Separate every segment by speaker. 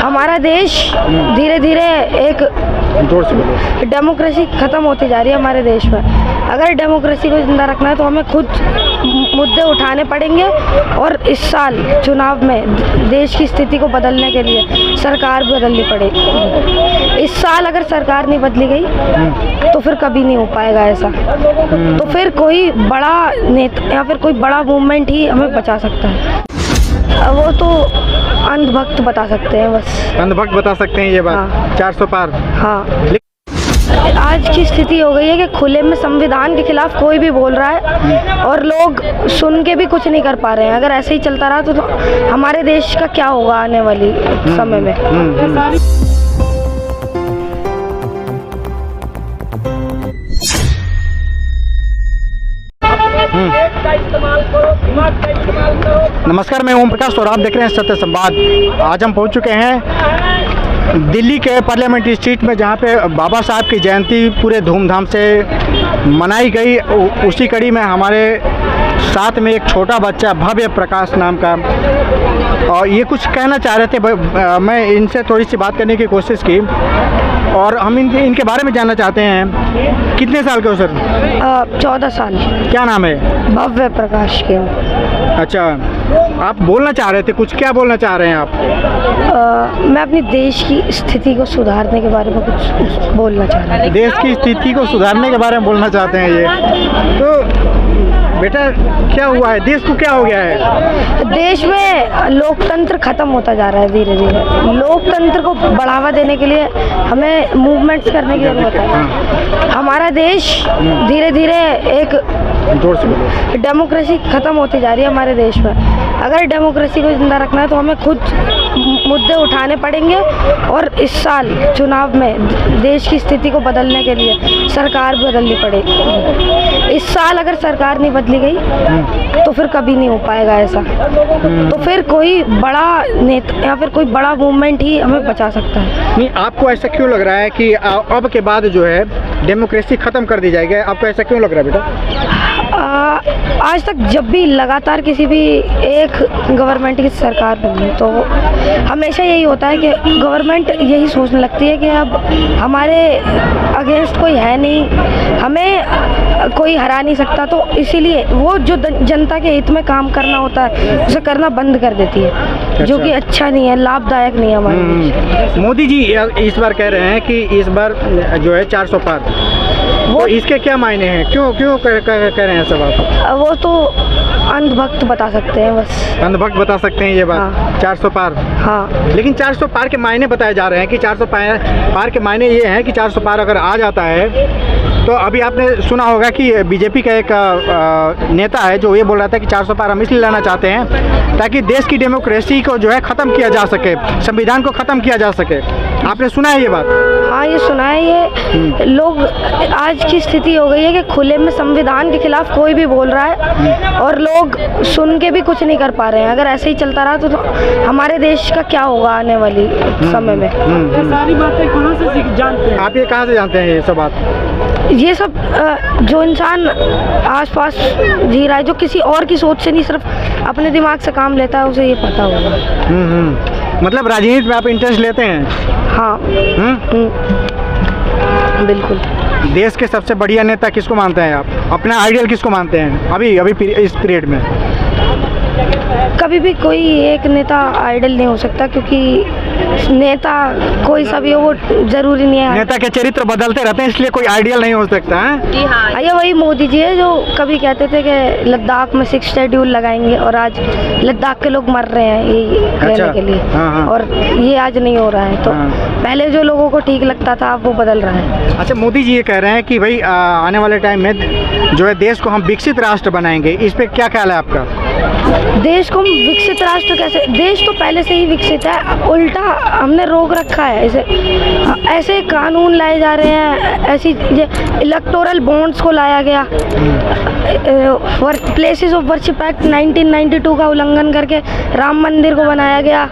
Speaker 1: हमारा देश धीरे धीरे एक डेमोक्रेसी ख़त्म होती जा रही है हमारे देश में। अगर डेमोक्रेसी को ज़िंदा रखना है तो हमें खुद मुद्दे उठाने पड़ेंगे और इस साल चुनाव में देश की स्थिति को बदलने के लिए सरकार बदलनी पड़ेगी। इस साल अगर सरकार नहीं बदली गई तो फिर कभी नहीं हो पाएगा ऐसा। तो फिर कोई बड़ा नेता या फिर कोई बड़ा मूवमेंट ही हमें बचा सकता है। वो तो अंधभक्त बता सकते हैं, बस
Speaker 2: अंधभक्त बता सकते हैं ये बात।
Speaker 1: हाँ।
Speaker 2: 400 पार।
Speaker 1: हाँ, आज की स्थिति हो गई है कि खुले में संविधान के खिलाफ कोई भी बोल रहा है और लोग सुन के भी कुछ नहीं कर पा रहे हैं। अगर ऐसे ही चलता रहा तो हमारे देश का क्या होगा आने वाली समय में।
Speaker 2: नमस्कार, मैं ओम प्रकाश और आप देख रहे हैं सत्य संवाद। आज हम पहुंच चुके हैं दिल्ली के पार्लियामेंट्री स्ट्रीट में, जहां पे बाबा साहब की जयंती पूरे धूमधाम से मनाई गई। उसी कड़ी में हमारे साथ में एक छोटा बच्चा भव्य प्रकाश नाम का, और ये कुछ कहना चाह रहे थे। मैं इनसे थोड़ी सी बात करने की कोशिश की और हम इनके बारे में जानना चाहते हैं। कितने साल के हो सर?
Speaker 1: 14 साल।
Speaker 2: क्या नाम है?
Speaker 1: भव्य प्रकाश के।
Speaker 2: अच्छा, आप बोलना चाह रहे थे कुछ, क्या बोलना चाह रहे हैं आप?
Speaker 1: मैं अपनी देश की स्थिति को सुधारने के बारे में कुछ बोलना चाह रहा हूँ।
Speaker 2: देश की स्थिति को सुधारने के बारे में बोलना चाहते हैं ये तो बेटा क्या हुआ है? देश को क्या हो गया है?
Speaker 1: देश में लोकतंत्र खत्म होता जा रहा है धीरे धीरे। लोकतंत्र को बढ़ावा देने के लिए हमें मूवमेंट्स करने की जरूरत है। हमारा देश धीरे धीरे एक डेमोक्रेसी ख़त्म होती जा रही है हमारे देश में। अगर डेमोक्रेसी को ज़िंदा रखना है तो हमें खुद मुद्दे उठाने पड़ेंगे और इस साल चुनाव में देश की स्थिति को बदलने के लिए सरकार बदलनी पड़ेगी। इस साल अगर सरकार नहीं बदली गई तो फिर कभी नहीं हो पाएगा ऐसा। तो फिर कोई बड़ा नेता या फिर कोई बड़ा मूवमेंट ही हमें बचा सकता है।
Speaker 2: नहीं, आपको ऐसा क्यों लग रहा है कि अब के बाद जो है डेमोक्रेसी ख़त्म कर दी जाएगी? आपको ऐसा क्यों लग रहा है बेटा?
Speaker 1: आज तक जब भी लगातार किसी भी एक गवर्नमेंट की सरकार बनी तो हमेशा यही होता है कि गवर्नमेंट यही सोचने लगती है कि अब हमारे अगेंस्ट कोई है नहीं, हमें कोई हरा नहीं सकता, तो इसीलिए वो जो जनता के हित में काम करना होता है उसे करना बंद कर देती है। अच्छा। जो कि अच्छा नहीं है, लाभदायक नहीं है हमारे।
Speaker 2: मोदी जी इस बार कह रहे हैं कि इस बार जो है 400 पार, वो इसके क्या मायने हैं? क्यों कह रहे हैं सब आप?
Speaker 1: वो तो अंधभक्त बता सकते हैं, बस
Speaker 2: अंधभक्त बता सकते हैं ये बात।
Speaker 1: हाँ।
Speaker 2: 400 पार।
Speaker 1: हाँ,
Speaker 2: लेकिन 400 पार के मायने बताए जा रहे हैं कि 400 पार के मायने ये हैं कि 400 पार अगर आ जाता है तो अभी आपने सुना होगा कि बीजेपी का एक नेता है जो ये बोल रहा था कि 400 पार हम इसलिए लाना चाहते हैं ताकि देश की डेमोक्रेसी को जो है ख़त्म किया जा सके, संविधान को ख़त्म किया जा सके। आपने सुना है ये बात?
Speaker 1: हाँ, ये सुना है। ये लोग, आज की स्थिति हो गई है कि खुले में संविधान के खिलाफ कोई भी बोल रहा है और लोग सुन के भी कुछ नहीं कर पा रहे हैं। अगर ऐसे ही चलता रहा तो हमारे देश का क्या होगा आने वाली समय में।
Speaker 3: ये सारी बातें कहाँ से जानते हैं
Speaker 2: आप? ये कहाँ से जानते हैं ये सब बात?
Speaker 1: ये सब जो इंसान आसपास जी रहा है, जो किसी और की सोच से नहीं सिर्फ अपने दिमाग से काम लेता है, उसे ये पता होगा।
Speaker 2: मतलब राजनीति में आप इंटरेस्ट लेते हैं?
Speaker 1: हाँ। बिल्कुल।
Speaker 2: देश के सबसे बढ़िया नेता किसको मानते हैं आप? अपना आइडियल किसको मानते हैं अभी इस पीरियड में?
Speaker 1: कभी भी कोई एक नेता आइडल नहीं हो सकता, क्योंकि नेता कोई सा भी हो वो जरूरी नहीं है।
Speaker 2: नेता के चरित्र बदलते रहते हैं, इसलिए कोई आइडियल नहीं हो सकता है।
Speaker 1: जी हाँ, ये वही मोदी जी है जो कभी कहते थे कि लद्दाख में 6 शेड्यूल लगाएंगे और आज लद्दाख के लोग मर रहे हैं ये लेने के लिए।
Speaker 2: हाँ।
Speaker 1: और ये आज नहीं हो रहा है। तो पहले जो लोगों को ठीक लगता था अब वो बदल रहा है।
Speaker 2: अच्छा, मोदी जी ये कह रहे हैं कि भाई आने वाले टाइम में जो है देश को हम विकसित राष्ट्र बनाएंगे, इस पे क्या ख्याल है आपका?
Speaker 1: देश को हम विकसित राष्ट्र कैसे? देश तो पहले से ही विकसित है, उल्टा हमने रोक रखा है। ऐसे कानून लाए जा रहे हैं, ऐसी इलेक्टोरल बॉन्ड्स को लाया गया, प्लेसेस ऑफ वर्शिप एक्ट 1992 का उल्लंघन करके राम मंदिर को बनाया गया।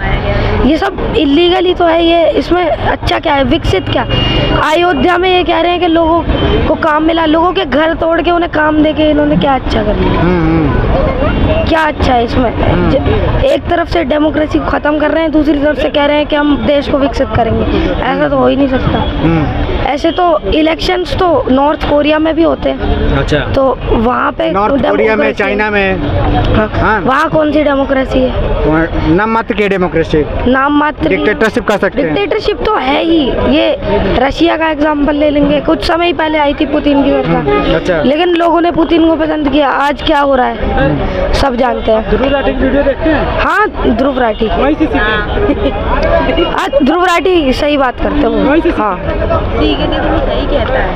Speaker 1: ये सब इलीगली तो है। ये इसमें अच्छा क्या है, विकसित क्या? अयोध्या में ये कह रहे हैं कि लोगों को काम मिला, लोगों के घर तोड़ के उन्हें काम दे के इन्होंने क्या अच्छा कर लिया? क्या अच्छा है इसमें? एक तरफ से डेमोक्रेसी को ख़त्म कर रहे हैं, दूसरी तरफ से कह रहे हैं कि हम देश को विकसित करेंगे। ऐसा तो हो ही नहीं सकता। ऐसे तो इलेक्शंस तो नॉर्थ कोरिया में भी होते हैं।
Speaker 2: अच्छा,
Speaker 1: तो वहाँ पे
Speaker 2: नॉर्थ कोरिया में, चाइना में, हाँ,
Speaker 1: वहाँ कौन सी डेमोक्रेसी है?
Speaker 2: नाम मात्र की डेमोक्रेसी,
Speaker 1: नाम मात्र
Speaker 2: डिक्टेटरशिप कह सकते हैं।
Speaker 1: डिक्टेटरशिप तो है ही। ये रशिया का एग्जाम्पल ले लेंगे, कुछ समय ही पहले आई थी पुतिन की सरकार,
Speaker 2: अच्छा,
Speaker 1: लेकिन लोगों ने पुतिन को पसंद किया। आज क्या हो रहा है सब जानते हैं।
Speaker 3: ध्रुव राठी की वीडियो देखते हैं?
Speaker 1: हाँ, ध्रुव राठी,
Speaker 3: वहीं से सीखे।
Speaker 1: आज ध्रुव राठी सही बात करते हो।
Speaker 3: वहीं से
Speaker 1: हाँ,
Speaker 3: सही कहता है।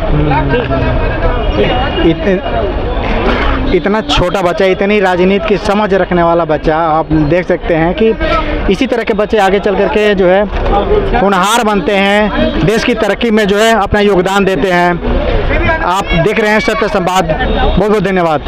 Speaker 2: इतना छोटा बच्चा, इतनी राजनीति की समझ रखने वाला बच्चा, आप देख सकते हैं कि इसी तरह के बच्चे आगे चल करके जो है होनहार बनते हैं, देश की तरक्की में जो है अपना योगदान देते हैं। आप देख रहे हैं सत्य संवाद। बहुत बहुत धन्यवाद।